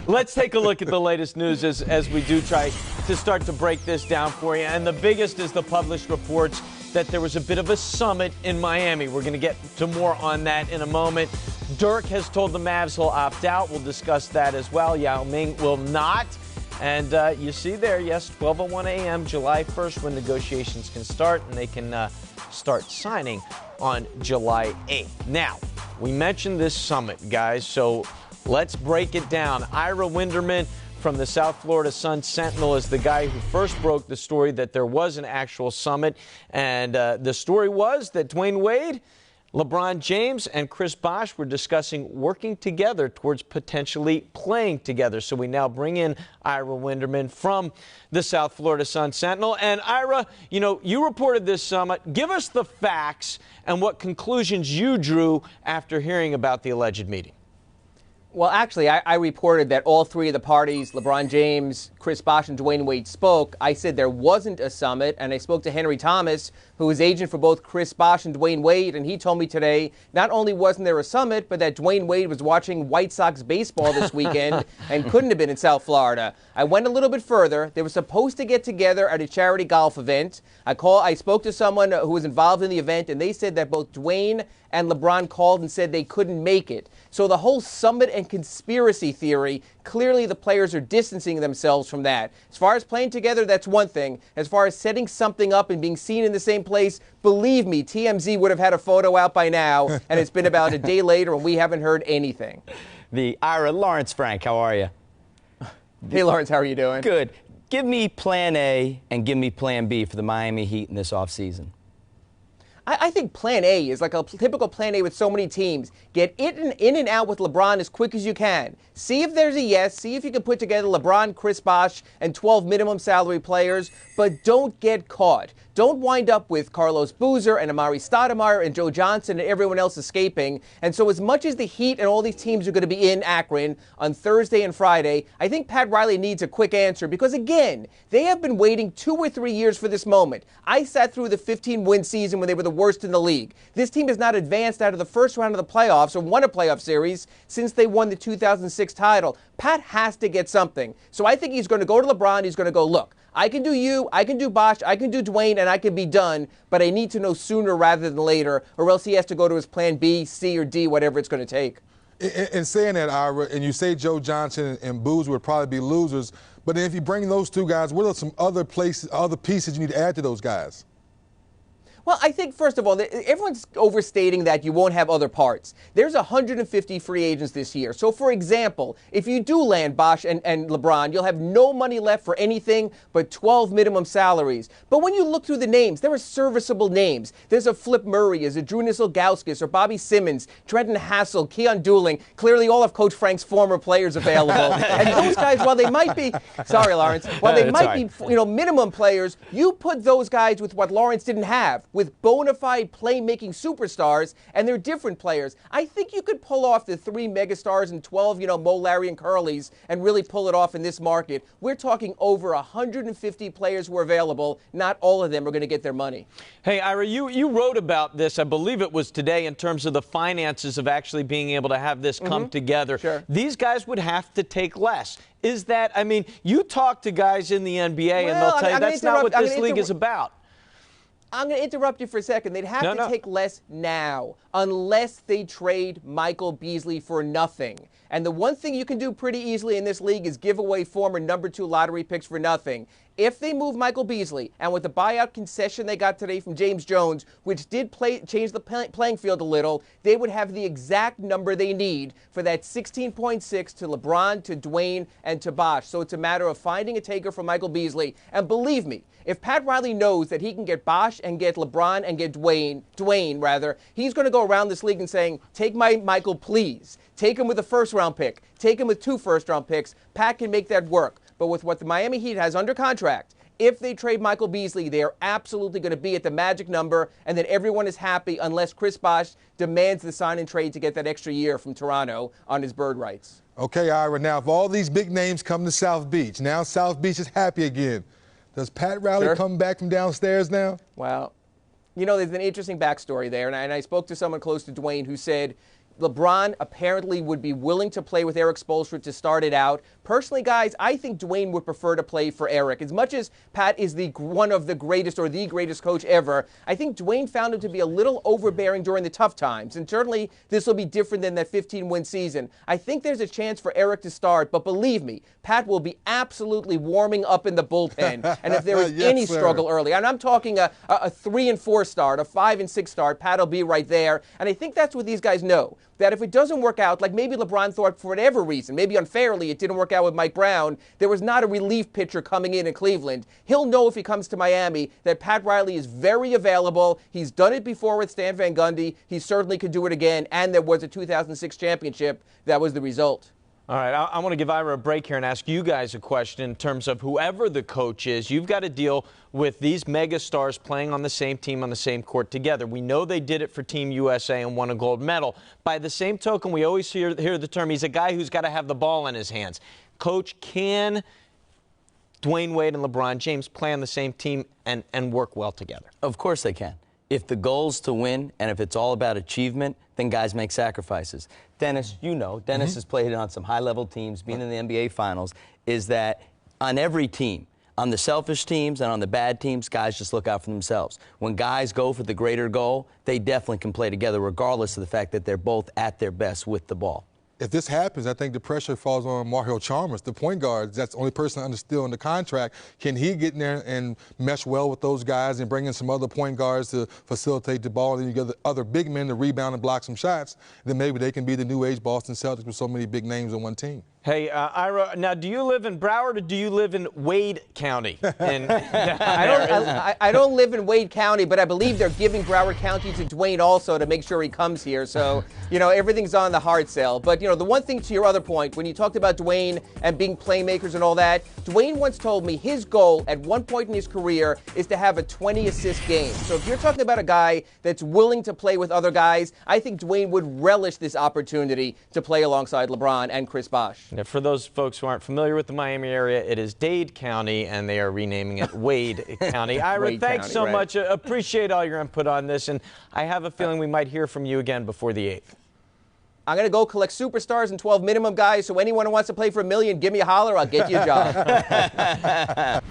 Let's take a look at the latest news as we do try to start to break this down for you. And the biggest is the published reports that there was a bit of a summit in Miami. We're going to get to more on that in a moment. Dirk has told the Mavs he'll opt out. We'll discuss that as well. Yao Ming will not. And you see there, yes, 12:01 a.m., July 1st, when negotiations can start, and they can start signing on July 8th. Now, we mentioned this summit, guys, so let's break it down. Ira Winderman from the South Florida Sun-Sentinel is the guy who first broke the story that there was an actual summit. And the story was that Dwayne Wade, LeBron James, and Chris Bosh were discussing working together towards potentially playing together. So we now bring in Ira Winderman from the South Florida Sun-Sentinel. And Ira, you reported this summit. Give us the facts and what conclusions you drew after hearing about the alleged meeting. Well, actually, I reported that all three of the parties, LeBron James, Chris Bosh, and Dwayne Wade, spoke. I said there wasn't a summit, and I spoke to Henry Thomas, who is agent for both Chris Bosh and Dwayne Wade, and he told me today not only wasn't there a summit, but that Dwayne Wade was watching White Sox baseball this weekend and couldn't have been in South Florida. I went a little bit further. They were supposed to get together at a charity golf event. I spoke to someone who was involved in the event, and they said that both Dwayne and LeBron called and said they couldn't make it. So the whole summit and conspiracy theory, clearly the players are distancing themselves from that. As far as playing together, that's one thing. As far as setting something up and being seen in the same place, believe me, TMZ would have had a photo out by now, and it's been about a day later and we haven't heard anything. The Ira, Lawrence Frank, how are you? Hey, Lawrence, how are you doing? Good. Give me plan A and give me plan B for the Miami Heat in this offseason. I think plan A is like a typical plan A with so many teams. Get in and out with LeBron as quick as you can. See if there's a yes. See if you can put together LeBron, Chris Bosh, and 12 minimum salary players, but don't get caught. Don't wind up with Carlos Boozer and Amari Stoudemire and Joe Johnson and everyone else escaping. And so as much as the Heat and all these teams are going to be in Akron on Thursday and Friday, I think Pat Riley needs a quick answer because, again, they have been waiting 2 or 3 years for this moment. I sat through the 15-win season when they were the worst in the league. This team has not advanced out of the first round of the playoffs or won a playoff series since they won the 2006 title. Pat has to get something. So I think he's going to go to LeBron. He's going to go, look, I can do you, I can do Bosh, I can do Dwayne, and I can be done, but I need to know sooner rather than later, or else he has to go to his plan B, C, or D, whatever it's going to take. In saying that, Ira, and you say Joe Johnson and Boozer would probably be losers, but if you bring those two guys, what are some other pieces you need to add to those guys? Well, I think, first of all, everyone's overstating that you won't have other parts. There's 150 free agents this year. So, for example, if you do land Bosh and LeBron, you'll have no money left for anything but 12 minimum salaries. But when you look through the names, there are serviceable names. There's a Flip Murray, there's a Drew Nisselgauskas, or Bobby Simmons, Trenton Hassel, Keon Dooling, clearly all of Coach Frank's former players available. And those guys, while they might be, sorry, Lawrence, while they might be, minimum players, you put those guys with what Lawrence didn't have, with bona fide playmaking superstars, and they're different players. I think you could pull off the 3 megastars and 12, Mo, Larry, and Curly's and really pull it off in this market. We're talking over 150 players who are available. Not all of them are going to get their money. Hey, Ira, you wrote about this, I believe it was today, in terms of the finances of actually being able to have this come together. Sure. These guys would have to take less. Is that, you talk to guys in the NBA and they'll tell you that's not what this league is about. I'm going to interrupt you for a second. They'd have to take less now unless they trade Michael Beasley for nothing. And the one thing you can do pretty easily in this league is give away former number 2 lottery picks for nothing. If they move Michael Beasley, and with the buyout concession they got today from James Jones, which did change the playing field a little, they would have the exact number they need for that 16.6 to LeBron, to Dwayne, and to Bosh. So it's a matter of finding a taker for Michael Beasley. And believe me, if Pat Riley knows that he can get Bosh and get LeBron and get Dwayne, he's going to go around this league and saying, take my Michael, please. Take him with a first-round pick. Take him with 2 first-round picks. Pat can make that work. But with what the Miami Heat has under contract, if they trade Michael Beasley, they are absolutely going to be at the magic number, and then everyone is happy unless Chris Bosh demands the sign and trade to get that extra year from Toronto on his bird rights. Okay, Ira, now if all these big names come to South Beach, now South Beach is happy again. Does Pat Riley come back from downstairs now? Well, there's an interesting backstory there, and I spoke to someone close to Dwayne who said, LeBron apparently would be willing to play with Eric Spoelstra to start it out. Personally, guys, I think Dwayne would prefer to play for Eric. As much as Pat is one of the greatest or the greatest coach ever, I think Dwayne found him to be a little overbearing during the tough times. And certainly this will be different than that 15-win season. I think there's a chance for Eric to start, but believe me, Pat will be absolutely warming up in the bullpen. And if there is Yes, any sir. struggle early, and I'm talking a 3 and 4 start, a 5 and 6 start, Pat will be right there. And I think that's what these guys know, that if it doesn't work out, like maybe LeBron thought for whatever reason, maybe unfairly it didn't work out with Mike Brown, there was not a relief pitcher coming in Cleveland. He'll know if he comes to Miami that Pat Riley is very available. He's done it before with Stan Van Gundy. He certainly could do it again, and there was a 2006 championship. That was the result. All right, I want to give Ira a break here and ask you guys a question in terms of whoever the coach is. You've got to deal with these mega stars playing on the same team on the same court together. We know they did it for Team USA and won a gold medal. By the same token, we always hear the term, he's a guy who's got to have the ball in his hands. Coach, can Dwayne Wade and LeBron James play on the same team and work well together? Of course they can. If the goal's to win and if it's all about achievement, then guys make sacrifices. Dennis, you know, Dennis has played on some high-level teams, being in the NBA Finals, is that on every team, on the selfish teams and on the bad teams, guys just look out for themselves. When guys go for the greater goal, they definitely can play together regardless of the fact that they're both at their best with the ball. If this happens, I think the pressure falls on Mario Chalmers, the point guard. That's the only person still in the contract. Can he get in there and mesh well with those guys and bring in some other point guards to facilitate the ball? And then you get the other big men to rebound and block some shots. Then maybe they can be the new age Boston Celtics with so many big names on one team. Hey, Ira, now do you live in Broward or do you live in Wade County? I don't live in Wade County, but I believe they're giving Broward County to Dwayne also to make sure he comes here. So, you know, everything's on the hard sale. But, you know, the one thing to your other point, when you talked about Dwayne and being playmakers and all that, Dwayne once told me his goal at one point in his career is to have a 20-assist game. So if you're talking about a guy that's willing to play with other guys, I think Dwayne would relish this opportunity to play alongside LeBron and Chris Bosh. Now, for those folks who aren't familiar with the Miami area, it is Dade County, and they are renaming it Wade County. Ira, Wade thanks County, so right. much. Appreciate all your input on this, and I have a feeling we might hear from you again before the 8th. I'm going to go collect superstars and 12 minimum guys, so anyone who wants to play for $1 million, give me a holler. I'll get you a job.